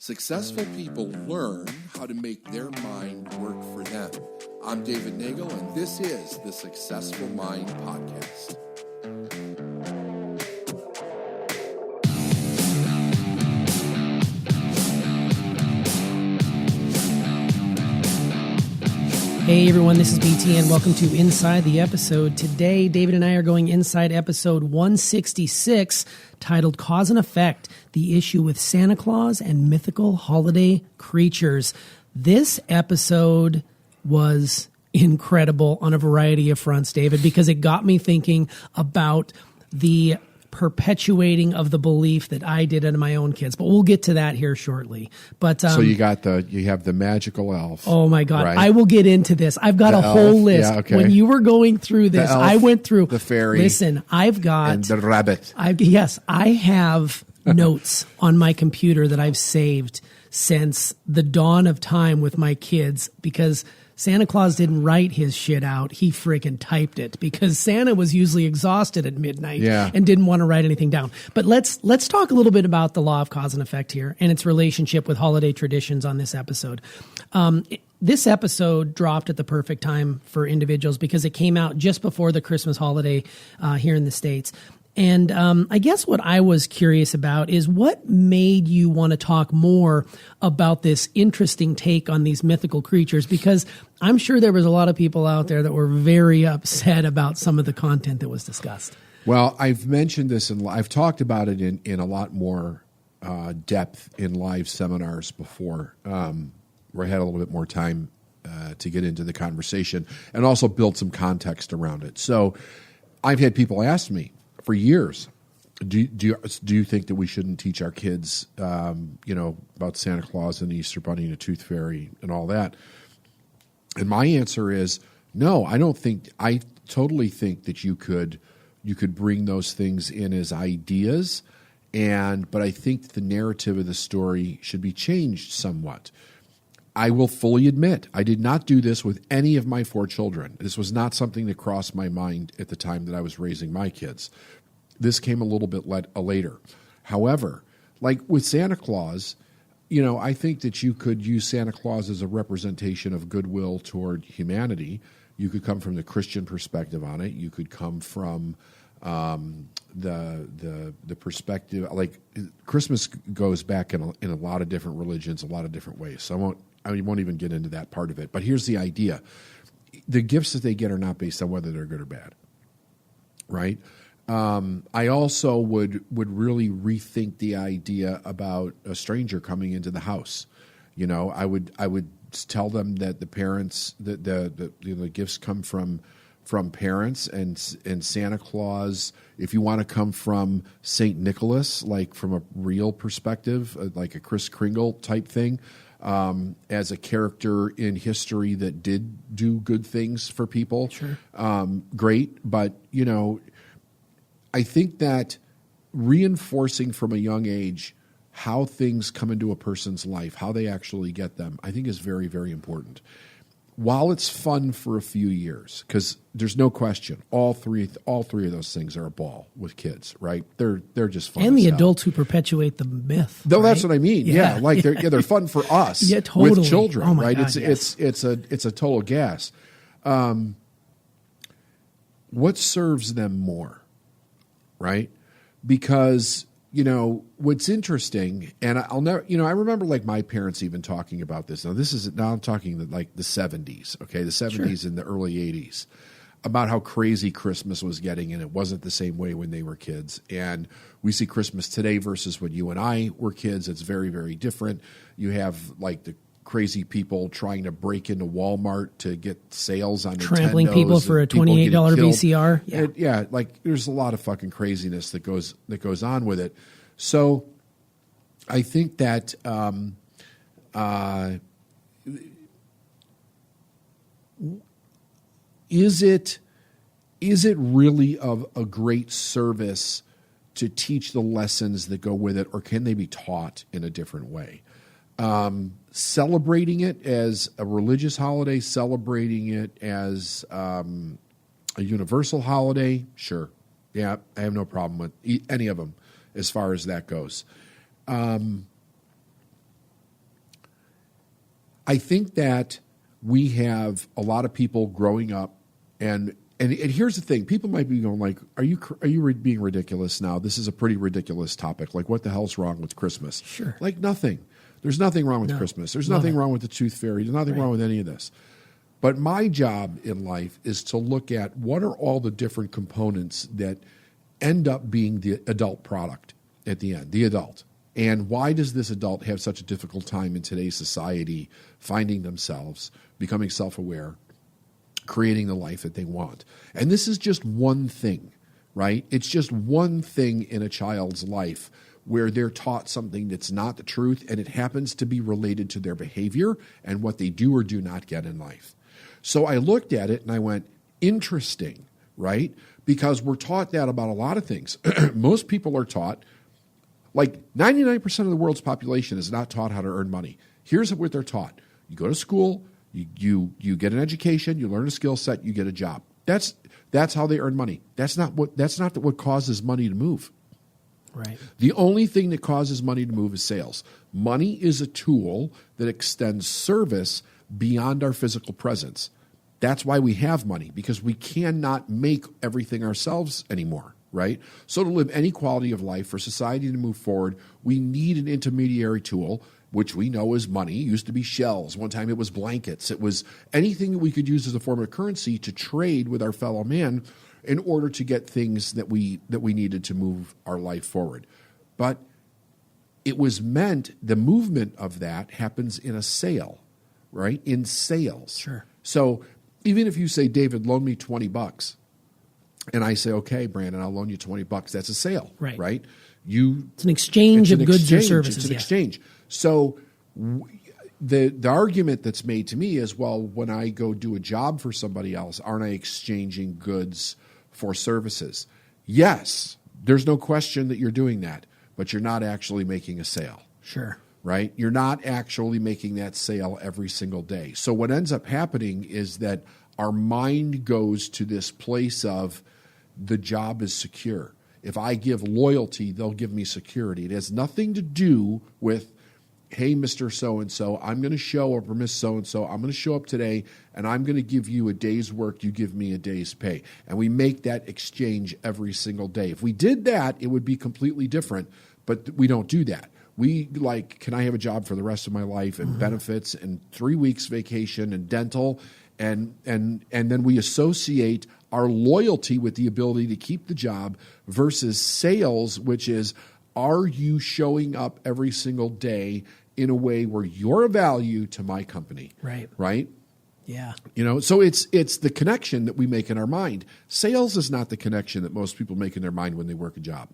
Successful people learn how to make their mind work for them. I'm David Nagel, and this is the Successful Mind Podcast. Hey everyone, this is BT and welcome to Inside the Episode. Today, David and I are going inside episode 166, titled Cause and Effect, the issue with Santa Claus and mythical holiday creatures. This episode was incredible on a variety of fronts, David, because it got me thinking about the perpetuating of the belief that I did in my own kids, but we'll get to that here shortly. But so you have the magical elf. Oh my God, right? I will get into this. I've got a whole list. Yeah, okay. When you were going through this, elf, I went through the fairy. Listen, I've got and the rabbit. I have notes on my computer that I've saved since the dawn of time with my kids because Santa Claus didn't write his shit out. He freaking typed it because Santa was usually exhausted at midnight and didn't want to write anything down. But let's talk a little bit about the law of cause and effect here and its relationship with holiday traditions on this episode. This episode dropped at the perfect time for individuals because it came out just before the Christmas holiday here in the States. And I guess what I was curious about is what made you want to talk more about this interesting take on these mythical creatures? Because I'm sure there was a lot of people out there that were very upset about some of the content that was discussed. Well, I've mentioned this and I've talked about it in a lot more depth in live seminars before, where I had a little bit more time to get into the conversation and also build some context around it. So I've had people ask me, for years, do you think that we shouldn't teach our kids, about Santa Claus and the Easter Bunny and the Tooth Fairy and all that? And my answer is no. I don't think. I totally think that you could bring those things in as ideas, but I think the narrative of the story should be changed somewhat. I will fully admit I did not do this with any of my 4 children. This was not something that crossed my mind at the time that I was raising my kids. This came a little bit later. However, like with Santa Claus, I think that you could use Santa Claus as a representation of goodwill toward humanity. You could come from the Christian perspective on it. You could come from the perspective, like Christmas goes back in a lot of different religions, a lot of different ways. So I won't even get into that part of it. But here's the idea. The gifts that they get are not based on whether they're good or bad, right? I also would really rethink the idea about a stranger coming into the house. I would tell them that the parents, the gifts come from parents and Santa Claus. If you want to come from Saint Nicholas, like from a real perspective, like a Kris Kringle type thing, as a character in history that did do good things for people, sure. Great. But, I think that reinforcing from a young age how things come into a person's life, how they actually get them, I think is very, very important. While it's fun for a few years, because there's no question, all three of those things are a ball with kids, right? They're just fun. And the adults who perpetuate the myth. No, right? That's what I mean. Yeah, they're fun for us. Yeah, totally. With children, oh my right? God, it's a total gas. What serves them more, right? Because what's interesting, and I'll never, I remember like my parents even talking about this. Now I'm talking like the 70s, okay, the 70s Sure. and the early 80s, about how crazy Christmas was getting, and it wasn't the same way when they were kids. And we see Christmas today versus when you and I were kids. It's very, very different. You have like the crazy people trying to break into Walmart to get sales on trampling Nintendos people for a $28 VCR. Yeah, like there's a lot of fucking craziness that goes on with it. So I think that is it really of a great service to teach the lessons that go with it, or can they be taught in a different way? Celebrating it as a religious holiday, celebrating it as a universal holiday, sure. Yeah, I have no problem with any of them as far as that goes. I think that we have a lot of people growing up, and here's the thing: people might be going like, "Are you being ridiculous now? This is a pretty ridiculous topic. Like, what the hell's wrong with Christmas?" Sure. Like nothing. There's nothing wrong with Christmas. There's nothing wrong with the Tooth Fairy. There's nothing wrong with any of this. But my job in life is to look at what are all the different components that end up being the adult product at the end, the adult. And why does this adult have such a difficult time in today's society finding themselves, becoming self-aware, creating the life that they want? And this is just one thing, right? It's just one thing in a child's life where they're taught something that's not the truth, and it happens to be related to their behavior and what they do or do not get in life. So I looked at it and I went, interesting, right? Because we're taught that about a lot of things. Most people are taught, like 99% of the world's population is not taught how to earn money. Here's what they're taught. You go to school, you get an education, you learn a skill set, you get a job. That's how they earn money. That's not what causes money to move. Right. The only thing that causes money to move is sales. Money is a tool that extends service beyond our physical presence. That's why we have money, because we cannot make everything ourselves anymore, right? So to live any quality of life, for society to move forward, we need an intermediary tool, which we know is money. It used to be shells. One time it was blankets. It was anything that we could use as a form of currency to trade with our fellow man in order to get things that we needed to move our life forward. But it was meant, the movement of that happens in a sale, right? In sales. Sure. So even if you say, David, loan me $20, and I say, okay, Brandon, I'll loan you $20, that's a sale, right? It's an exchange of goods or services. It's an exchange. So the argument that's made to me is, well, when I go do a job for somebody else, aren't I exchanging goods for services? Yes, there's no question that you're doing that, but you're not actually making a sale. Sure. Right? You're not actually making that sale every single day. So what ends up happening is that our mind goes to this place of the job is secure. If I give loyalty, they'll give me security. It has nothing to do with, hey, Mr. So-and-so, I'm going to show up, or Miss So-and-so, I'm going to show up today, and I'm going to give you a day's work, you give me a day's pay. And we make that exchange every single day. If we did that, it would be completely different, but we don't do that. We like, can I have a job for the rest of my life, and benefits, and 3 weeks vacation, and dental, and then we associate our loyalty with the ability to keep the job versus sales, which is, are you showing up every single day in a way where you're a value to my company? Right? Yeah. So it's the connection that we make in our mind. Sales is not the connection that most people make in their mind when they work a job.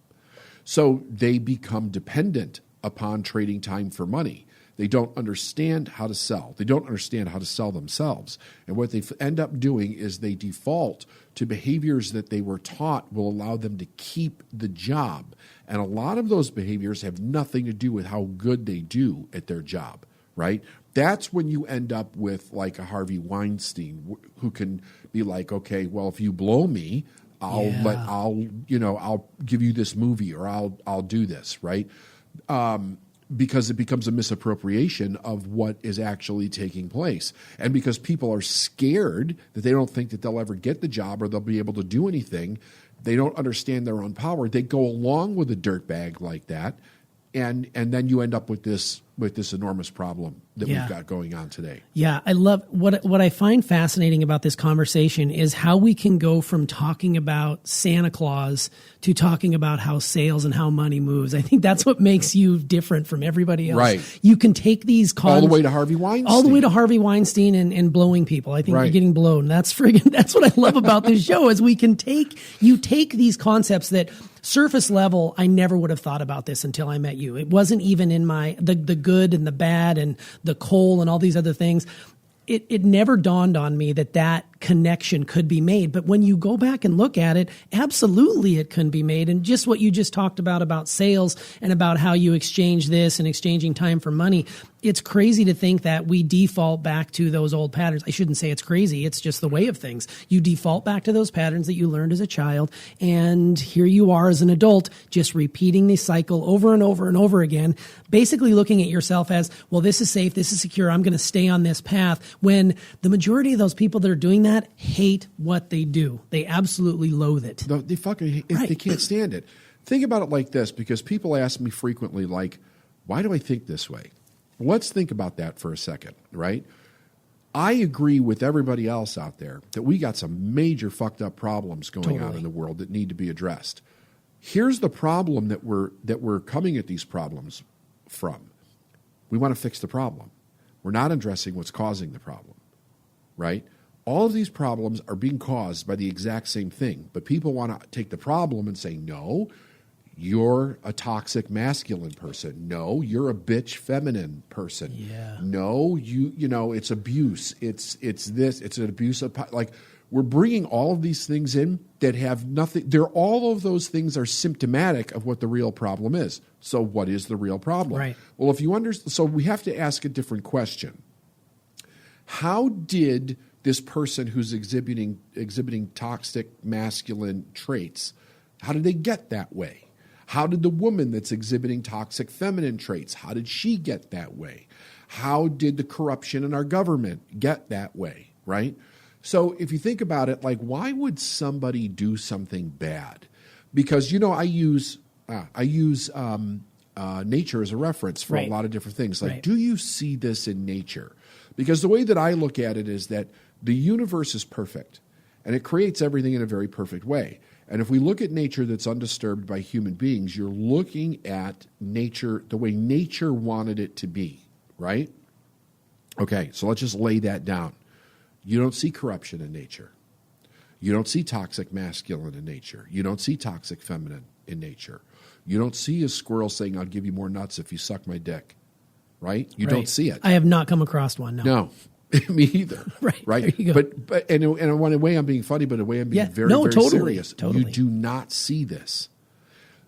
So they become dependent upon trading time for money. They don't understand how to sell. They don't understand how to sell themselves. And what they end up doing is they default to behaviors that they were taught will allow them to keep the job. And a lot of those behaviors have nothing to do with how good they do at their job, right? That's when you end up with like a Harvey Weinstein who can be like, okay, well, if you blow me, I'll give you this movie, or I'll do this, right? Because it becomes a misappropriation of what is actually taking place. And because people are scared that they don't think that they'll ever get the job or they'll be able to do anything, they don't understand their own power. They go along with a dirtbag like that, and then you end up with this enormous problem that we've got going on today. Yeah, I love what I find fascinating about this conversation is how we can go from talking about Santa Claus to talking about how sales and how money moves. I think that's what makes you different from everybody else. Right. You can take these all the way to Harvey Weinstein. And blowing people. I think you're getting blown. That's what I love about this show is we can take these concepts that surface level, I never would have thought about this until I met you. It wasn't even in the good and the bad and the coal and all these other things. It never dawned on me that connection could be made. But when you go back and look at it, absolutely it can be made. And just what you just talked about sales and about how you exchange this and exchanging time for money, it's crazy to think that we default back to those old patterns. I shouldn't say it's crazy. It's just the way of things. You default back to those patterns that you learned as a child. And here you are as an adult, just repeating the cycle over and over and over again, basically looking at yourself as, well, this is safe. This is secure. I'm going to stay on this path. When the majority of those people that are doing that hate what they do. They absolutely loathe it. They fucking They can't stand it. Think about it like this, because people ask me frequently, like, why do I think this way? Let's think about that for a second, right? I agree with everybody else out there that we got some major fucked up problems going on in the world that need to be addressed. Here's the problem that we're coming at these problems from. We want to fix the problem. We're not addressing what's causing the problem, right? All of these problems are being caused by the exact same thing, but people want to take the problem and say, no, you're a toxic masculine person. No, you're a bitch feminine person. Yeah. No, you know, it's abuse. It's this. It's an abuse of like we're bringing all of these things in that have nothing. All of those things are symptomatic of what the real problem is. So, what is the real problem? Right. Well, if you understand, so we have to ask a different question. How did this person who's exhibiting toxic masculine traits, how did they get that way? How did the woman that's exhibiting toxic feminine traits, how did she get that way? How did the corruption in our government get that way, right? So if you think about it, like, why would somebody do something bad? Because, you know, I use nature as a reference for a lot of different things. Like, do you see this in nature? Because the way that I look at it is that the universe is perfect, and it creates everything in a very perfect way. And if we look at nature that's undisturbed by human beings, you're looking at nature the way nature wanted it to be, right? Okay, so let's just lay that down. You don't see corruption in nature. You don't see toxic masculine in nature. You don't see toxic feminine in nature. You don't see a squirrel saying, I'll give you more nuts if you suck my dick, right? You don't see it. I have not come across one, no. No. Me either. Right. There you go. But in a way I'm being funny, but in a way I'm being very serious. Totally. You do not see this.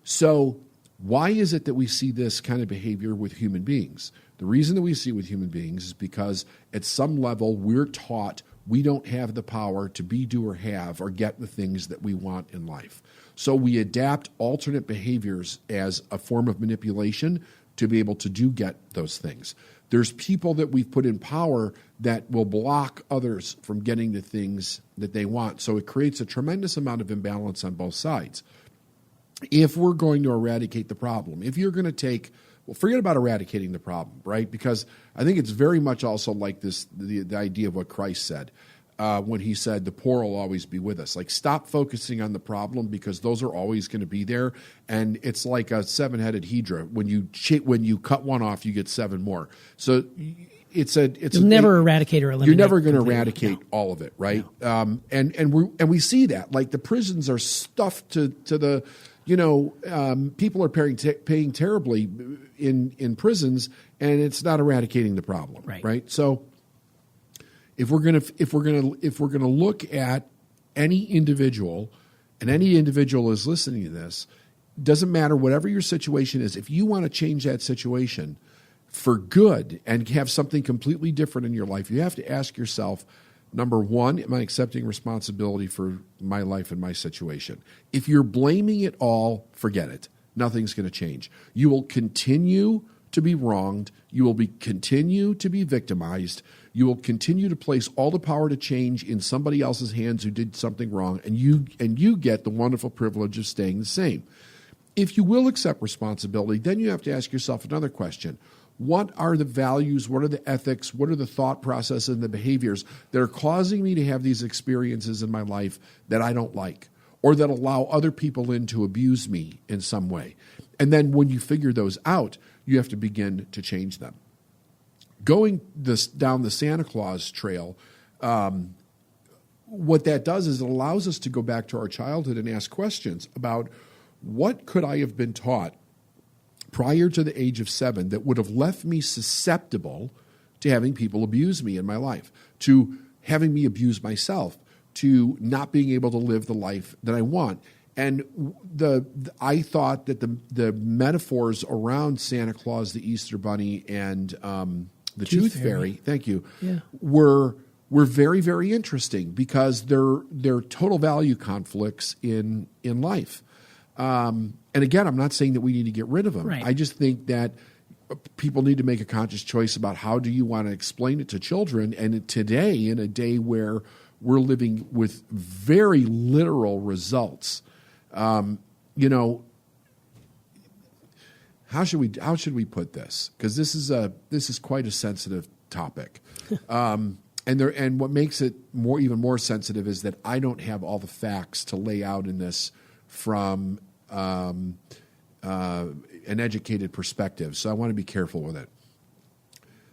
So why is it that we see this kind of behavior with human beings? The reason that we see it with human beings is because at some level we're taught we don't have the power to be, do, or have, or get the things that we want in life. So we adapt alternate behaviors as a form of manipulation to be able to get those things. There's people that we've put in power that will block others from getting the things that they want. So it creates a tremendous amount of imbalance on both sides. If we're going to eradicate the problem, if you're going to forget about eradicating the problem, right? Because I think it's very much also like this, the idea of what Christ said when he said, the poor will always be with us. Like, stop focusing on the problem, because those are always going to be there. And it's like a seven-headed hydra. When you cut one off, you get seven more. So you'll never eradicate or eliminate. You're never going to eradicate all of it, right? No. And we see that. Like, the prisons are stuffed to the, people are paying terribly in prisons, and it's not eradicating the problem, right? So if we're gonna look at any individual, and any individual is listening to this, doesn't matter whatever your situation is. If you want to change that situation for good and have something completely different in your life, you have to ask yourself, number one, am I accepting responsibility for my life and my situation? If you're blaming it all, forget it. Nothing's going to change. You will continue to be wronged. You will continue to be victimized. You will continue to place all the power to change in somebody else's hands who did something wrong, and you get the wonderful privilege of staying the same. If you will accept responsibility, then you have to ask yourself another question. What are the values, what are the ethics, what are the thought processes and the behaviors that are causing me to have these experiences in my life that I don't like, or that allow other people in to abuse me in some way? And then when you figure those out, you have to begin to change them. Going down the Santa Claus trail, what that does is it allows us to go back to our childhood and ask questions about what could I have been taught prior to the age of 7 that would have left me susceptible to having people abuse me in my life, to having me abuse myself, to not being able to live the life that I want. And I thought that the metaphors around Santa Claus, the Easter Bunny, and the Tooth Fairy, thank you, were very, very interesting because they're total value conflicts in life. And again, I'm not saying that we need to get rid of them. Right. I just think that people need to make a conscious choice about how do you want to explain it to children. And today, in a day where we're living with very literal results, how should we put this? Because this is quite a sensitive topic. And what makes it even more sensitive is that I don't have all the facts to lay out in this from an educated perspective, so I want to be careful with it.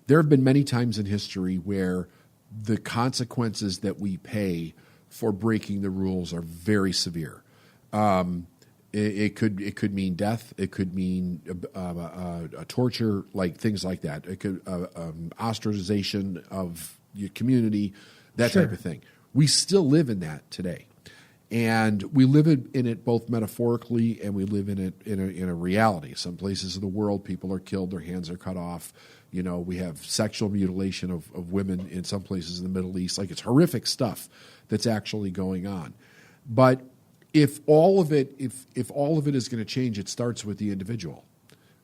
There have been many times in history where the consequences that we pay for breaking the rules are very severe. It could mean death. It could mean a torture, like things like that. It could ostracization of your community, that type of thing. We still live in that today. And we live in it both metaphorically and we live in it in a reality. Some places of the world, people are killed, their hands are cut off. We have sexual mutilation of women in some places in the Middle East. Like, it's horrific stuff that's actually going on. But if all of it is going to change, it starts with the individual,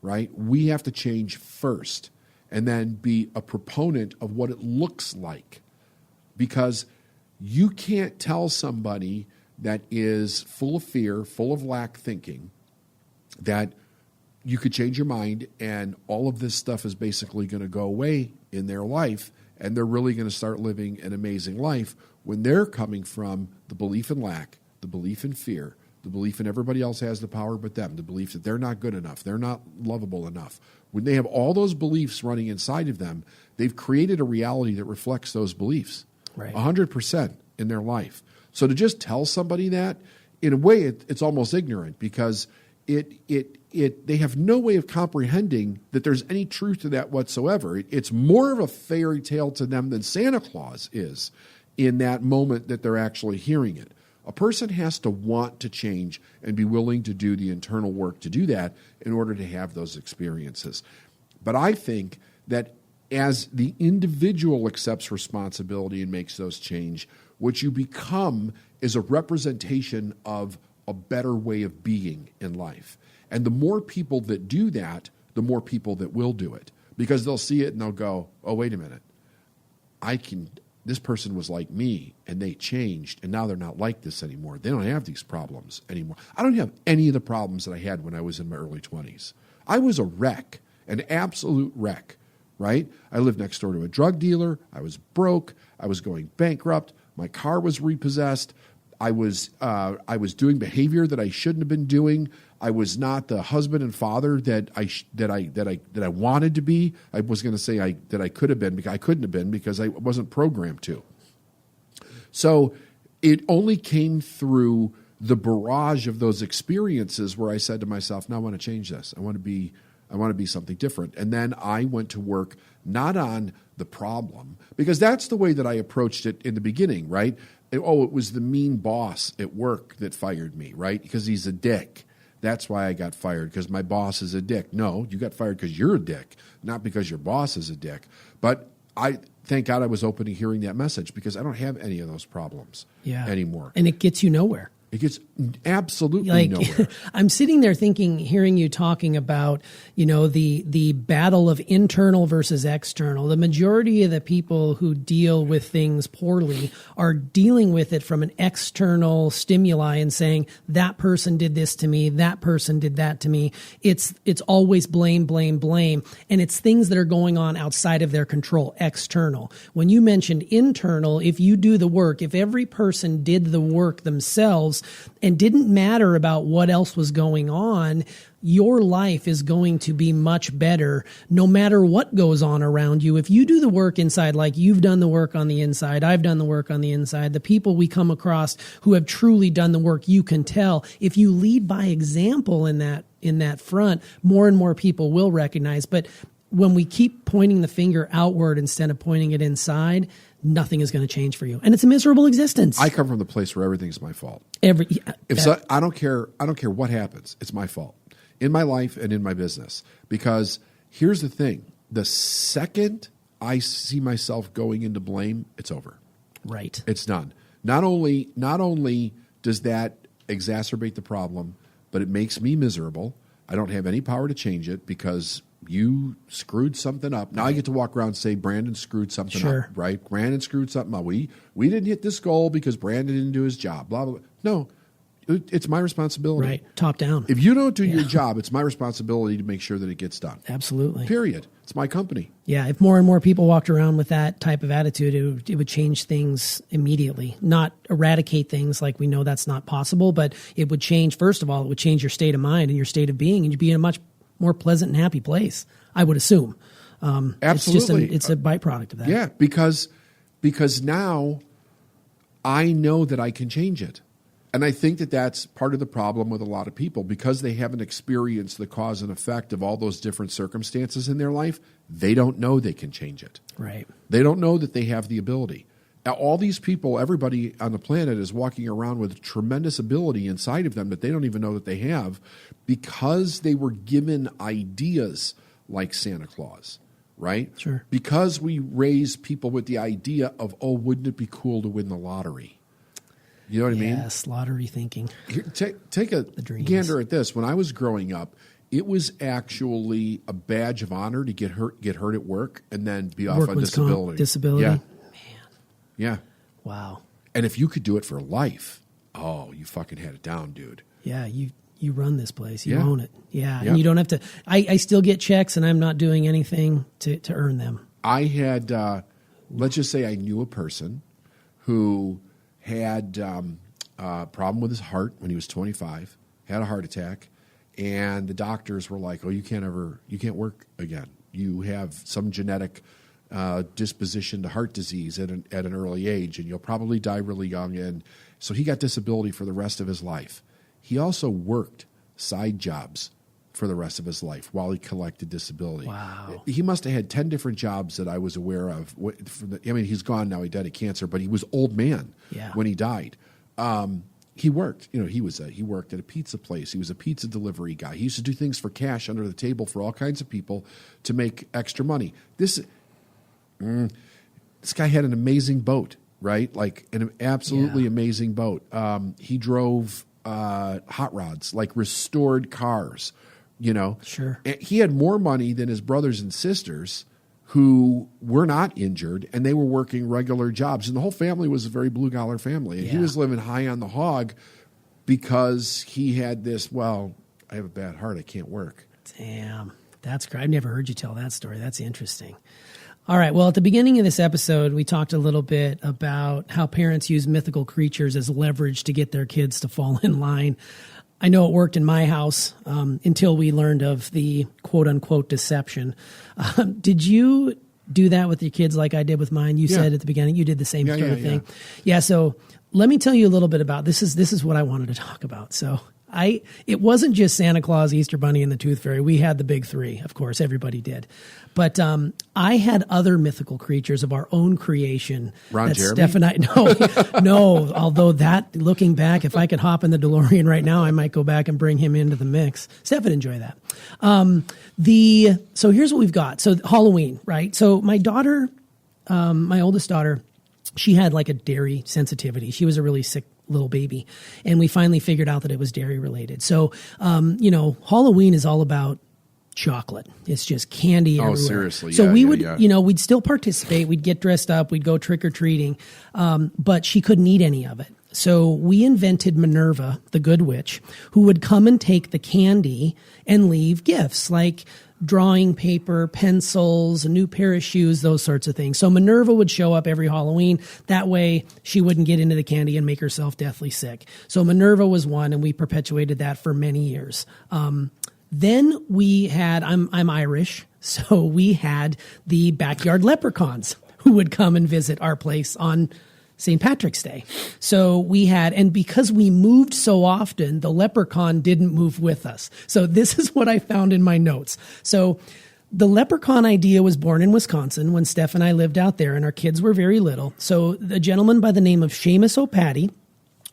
right? We have to change first and then be a proponent of what it looks like, because you can't tell somebody that is full of fear, full of lack thinking, that you could change your mind and all of this stuff is basically going to go away in their life and they're really going to start living an amazing life, when they're coming from the belief in lack, the belief in fear, the belief in everybody else has the power but them, the belief that they're not good enough, they're not lovable enough. When they have all those beliefs running inside of them, they've created a reality that reflects those beliefs 100% in their life. So to just tell somebody that, in a way, it's almost ignorant, because they have no way of comprehending that there's any truth to that whatsoever. It's more of a fairy tale to them than Santa Claus is in that moment that they're actually hearing it. A person has to want to change and be willing to do the internal work to do that in order to have those experiences. But I think that as the individual accepts responsibility and makes those change, what you become is a representation of a better way of being in life. And the more people that do that, the more people that will do it, because they'll see it and they'll go, oh, wait a minute. This person was like me and they changed and now they're not like this anymore. They don't have these problems anymore. I don't have any of the problems that I had when I was in my early 20s. I was a wreck, an absolute wreck, right? I lived next door to a drug dealer. I was broke. I was going bankrupt. My car was repossessed. I was doing behavior that I shouldn't have been doing. I was not the husband and father that I wanted to be. I was going to say that I could have been, because I couldn't have been, because I wasn't programmed to. So it only came through the barrage of those experiences where I said to myself, "No, I want to change this. I want to be something different." And then I went to work not on the problem, because that's the way that I approached it in the beginning, right? It was the mean boss at work that fired me, right? Because he's a dick. That's why I got fired, because my boss is a dick. No, you got fired because you're a dick, not because your boss is a dick. But thank God I was open to hearing that message, because I don't have any of those problems anymore. And it gets you nowhere. It gets absolutely nowhere. I'm sitting there thinking, hearing you talking about, the battle of internal versus external. The majority of the people who deal with things poorly are dealing with it from an external stimuli and saying, that person did this to me, that person did that to me. It's always blame, blame, blame. And it's things that are going on outside of their control, external. When you mentioned internal, if you do the work, if every person did the work themselves, and didn't matter about what else was going on, your life is going to be much better no matter what goes on around you. If you do the work inside, like you've done the work on the inside, I've done the work on the inside, the people we come across who have truly done the work, you can tell. If you lead by example in that front, more and more people will recognize. But when we keep pointing the finger outward instead of pointing it inside, nothing is going to change for you. And it's a miserable existence. I come from the place where everything's my fault. I don't care what happens. It's my fault in my life and in my business. Because here's the thing. The second I see myself going into blame, it's over. Right. It's done. Not only does that exacerbate the problem, but it makes me miserable. I don't have any power to change it because you screwed something up. Now I get to walk around and say Brandon screwed something up, right? Brandon screwed something up. We didn't hit this goal because Brandon didn't do his job, blah, blah, blah. No, it's my responsibility. Right, top down. If you don't do your job, it's my responsibility to make sure that it gets done. Absolutely. Period. It's my company. Yeah, if more and more people walked around with that type of attitude, it would change things immediately. Not eradicate things, like we know that's not possible, but it would change, first of all, it would change your state of mind and your state of being, and you'd be in a much more pleasant and happy place, I would assume. Absolutely. It's a byproduct of that. Yeah, because now I know that I can change it. And I think that that's part of the problem with a lot of people, because they haven't experienced the cause and effect of all those different circumstances in their life. They don't know they can change it. Right. They don't know that they have the ability. Now, all these people, everybody on the planet is walking around with tremendous ability inside of them that they don't even know that they have, because they were given ideas like Santa Claus, right? Sure. Because we raise people with the idea of, oh, wouldn't it be cool to win the lottery? You know what I mean? Yes, lottery thinking. Here, take a gander at this. When I was growing up, it was actually a badge of honor to get hurt at work and then be off on disability. Disability? Yeah. Man. Yeah. Wow. And if you could do it for life, oh, you fucking had it down, dude. Yeah, you run this place. You Yeah. own it. Yeah. Yeah. And you don't have to. I still get checks, and I'm not doing anything to earn them. I had, let's just say I knew a person who had a problem with his heart when he was 25, had a heart attack, and the doctors were like, oh, you can't work again. You have some genetic disposition to heart disease at an early age, and you'll probably die really young. And so he got disability for the rest of his life. He also worked side jobs for the rest of his life while he collected disability. Wow. He must have had 10 different jobs that I was aware of. I mean, he's gone now. He died of cancer, but he was old man when he died. He worked. You know, he worked at a pizza place. He was a pizza delivery guy. He used to do things for cash under the table for all kinds of people to make extra money. This guy had an amazing boat, right? Like an absolutely amazing boat. He drove hot rods, like restored cars. You know, sure. He had more money than his brothers and sisters who were not injured, and they were working regular jobs. And the whole family was a very blue-collar family. And he was living high on the hog because he had this, well, I have a bad heart, I can't work. Damn, that's great. I've never heard you tell that story. That's interesting. All right, well, at the beginning of this episode, we talked a little bit about how parents use mythical creatures as leverage to get their kids to fall in line. I know it worked in my house until we learned of the quote-unquote deception. Did you do that with your kids like I did with mine? You said at the beginning you did the same sort of thing. Yeah, so let me tell you a little bit about this. This is what I wanted to talk about. So it wasn't just Santa Claus, Easter Bunny, and the Tooth Fairy. We had the big three, of course. Everybody did. But I had other mythical creatures of our own creation. Ron Jeremy? Steph and I, no. Although that, looking back, if I could hop in the DeLorean right now, I might go back and bring him into the mix. Steph would enjoy that. So here's what we've got. So Halloween, right? So my daughter, my oldest daughter, she had like a dairy sensitivity. She was a really sick little baby. And we finally figured out that it was dairy related. So, Halloween is all about chocolate. It's just candy everywhere. Oh, seriously. So we would, we'd still participate. We'd get dressed up. We'd go trick or treating. But she couldn't eat any of it. So we invented Minerva, the good witch, who would come and take the candy and leave gifts like drawing paper, pencils, a new pair of shoes, those sorts of things. So Minerva would show up every Halloween. That way she wouldn't get into the candy and make herself deathly sick. So Minerva was one, and we perpetuated that for many years. Then we had, I'm Irish, so we had the backyard leprechauns who would come and visit our place on St. Patrick's Day. So we had, and because we moved so often, the leprechaun didn't move with us. So this is what I found in my notes. So the leprechaun idea was born in Wisconsin when Steph and I lived out there and our kids were very little. So a gentleman by the name of Seamus O'Patty,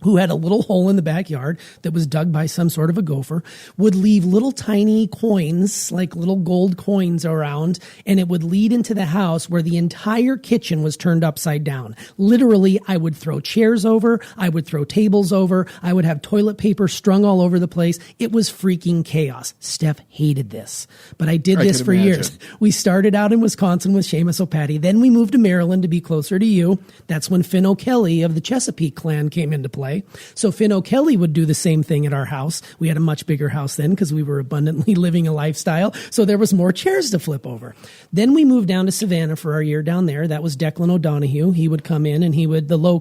who had a little hole in the backyard that was dug by some sort of a gopher, would leave little tiny coins, like little gold coins around, and it would lead into the house where the entire kitchen was turned upside down. Literally, I would throw chairs over, I would throw tables over, I would have toilet paper strung all over the place. It was freaking chaos. Steph hated this, but I did this for years. We started out in Wisconsin with Seamus O'Patty. Then we moved to Maryland to be closer to you. That's when Finn O'Kelly of the Chesapeake clan came into play. So Finn O'Kelly would do the same thing at our house. We had a much bigger house then because we were abundantly living a lifestyle. So there was more chairs to flip over. Then we moved down to Savannah for our year down there. That was Declan O'Donohue. He would come in and he would, the Low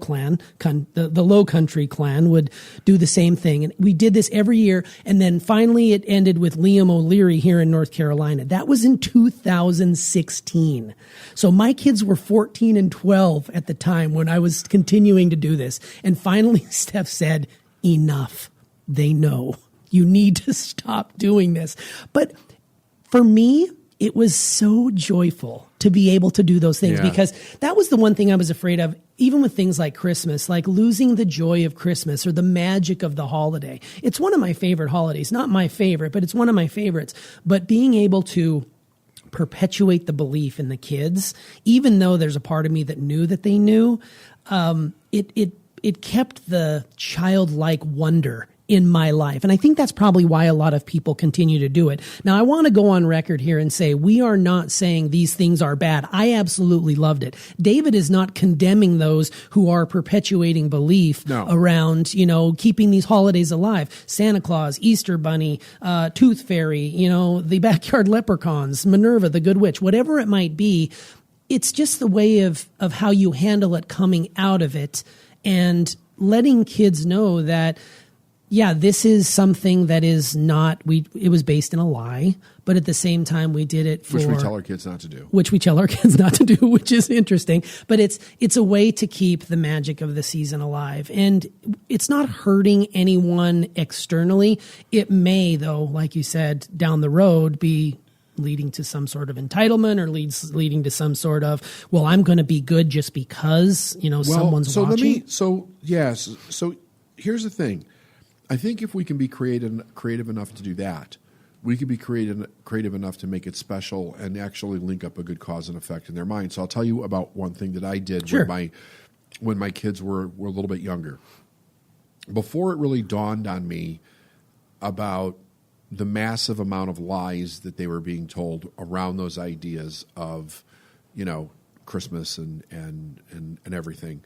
Country clan would do the same thing. And we did this every year. And then finally it ended with Liam O'Leary here in North Carolina. That was in 2016. So my kids were 14 and 12 at the time when I was continuing to do this. And finally, Steph said, enough. They know. You need to stop doing this. But for me, it was so joyful to be able to do those things because that was the one thing I was afraid of, even with things like Christmas, like losing the joy of Christmas or the magic of the holiday. It's one of my favorite holidays. Not my favorite, but it's one of my favorites. But being able to perpetuate the belief in the kids, even though there's a part of me that knew that they knew, it kept the childlike wonder in my life. And I think that's probably why a lot of people continue to do it. Now, I want to go on record here and say we are not saying these things are bad. I absolutely loved it. David is not condemning those who are perpetuating belief around, keeping these holidays alive. Santa Claus, Easter Bunny, Tooth Fairy, the backyard leprechauns, Minerva, the Good Witch, whatever it might be. It's just the way of how you handle it coming out of it and letting kids know that, this is something that is not, it was based in a lie, but at the same time we did it for... Which we tell our kids not to do. Which is interesting. But it's a way to keep the magic of the season alive. And it's not hurting anyone externally. It may, though, like you said, down the road be leading to some sort of entitlement or leading to some sort of, well, I'm going to be good just because, someone's watching. So here's the thing. I think if we can be creative enough to do that, we could be creative enough to make it special and actually link up a good cause and effect in their mind. So I'll tell you about one thing that I did when my kids were a little bit younger. Before it really dawned on me about the massive amount of lies that they were being told around those ideas of, Christmas and everything.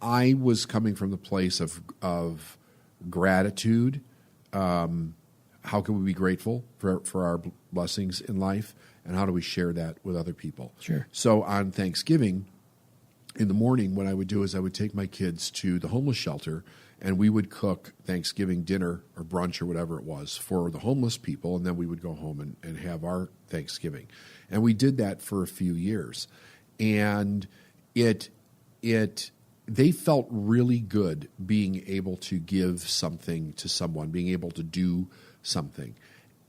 I was coming from the place of gratitude. How can we be grateful for our blessings in life, and how do we share that with other people? Sure. So on Thanksgiving, in the morning, what I would do is I would take my kids to the homeless shelter, and we would cook Thanksgiving dinner or brunch or whatever it was for the homeless people, and then we would go home and have our Thanksgiving. And we did that for a few years. And they felt really good being able to give something to someone, being able to do something.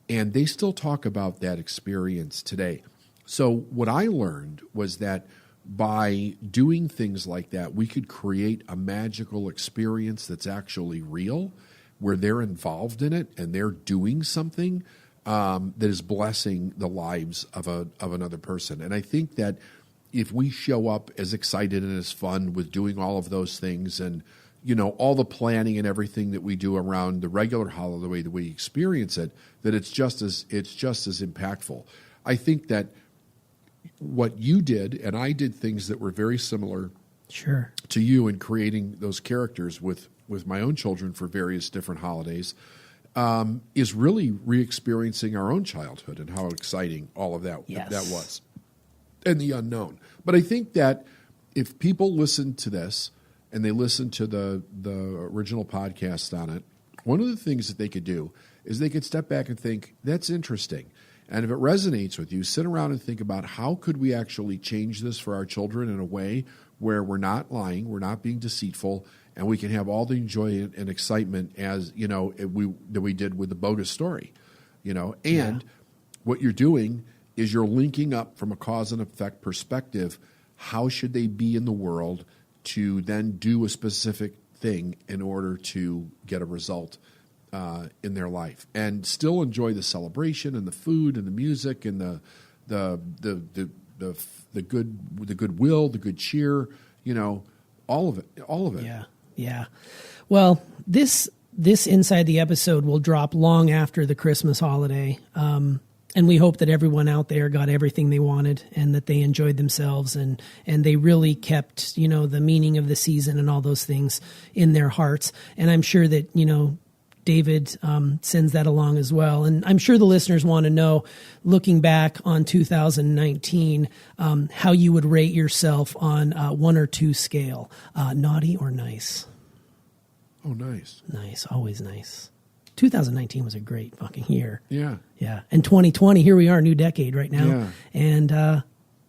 And they still talk about that experience today. So what I learned was that by doing things like that, we could create a magical experience that's actually real, where they're involved in it and they're doing something that is blessing the lives of another person. And I think that if we show up as excited and as fun with doing all of those things and, all the planning and everything that we do around the regular holiday, the way that we experience it, that it's just as impactful. I think that what you did, and I did things that were very similar to you in creating those characters with my own children for various different holidays, is really re-experiencing our own childhood and how exciting all of that was. And the unknown. But I think that if people listen to this and they listen to the original podcast on it, one of the things that they could do is they could step back and think, that's interesting. And if it resonates with you, sit around and think about how could we actually change this for our children in a way where we're not lying, we're not being deceitful, and we can have all the joy and excitement as, that we did with the bogus story. and what you're doing is you're linking up from a cause and effect perspective. How should they be in the world to then do a specific thing in order to get a result in their life, and still enjoy the celebration and the food and the music and the goodwill, the good cheer, all of it. Yeah. Well, this inside the episode will drop long after the Christmas holiday. And we hope that everyone out there got everything they wanted and that they enjoyed themselves and they really kept, the meaning of the season and all those things in their hearts. And I'm sure that, David sends that along as well. And I'm sure the listeners want to know, looking back on 2019, how you would rate yourself on 1 or 2 scale, naughty or nice? Oh, nice. Nice. Always nice. 2019 was a great fucking year. Yeah. Yeah. And 2020, here we are, new decade right now. Yeah. And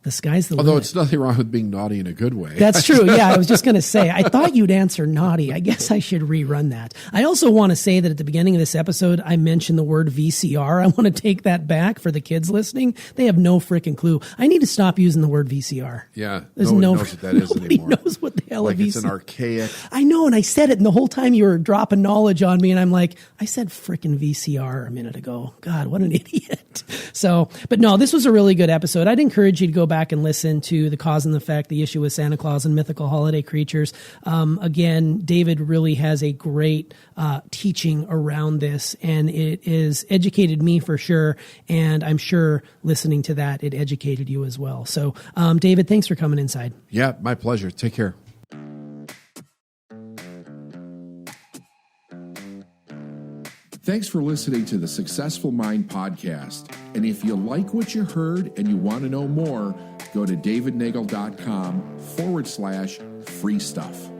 the sky's the limit. Although it's nothing wrong with being naughty in a good way. That's true. Yeah, I was just going to say, I thought you'd answer naughty. I guess I should rerun that. I also want to say that at the beginning of this episode, I mentioned the word VCR. I want to take that back for the kids listening. They have no freaking clue. I need to stop using the word VCR. Yeah. There's nobody knows what that is anymore. Nobody knows what the hell a VCR is. It's an archaic. I know, and I said it, and the whole time you were dropping knowledge on me, and I'm like, I said freaking VCR a minute ago. God, what an idiot. So, but no, this was a really good episode. I'd encourage you to go back and listen to the cause and effect, the issue with Santa Claus and mythical holiday creatures. Again, David really has a great teaching around this, and it has educated me for sure. And I'm sure listening to that, it educated you as well. So, David, thanks for coming inside. Yeah, my pleasure. Take care. Thanks for listening to the Successful Mind podcast. And if you like what you heard and you want to know more, go to davidnagel.com/free stuff.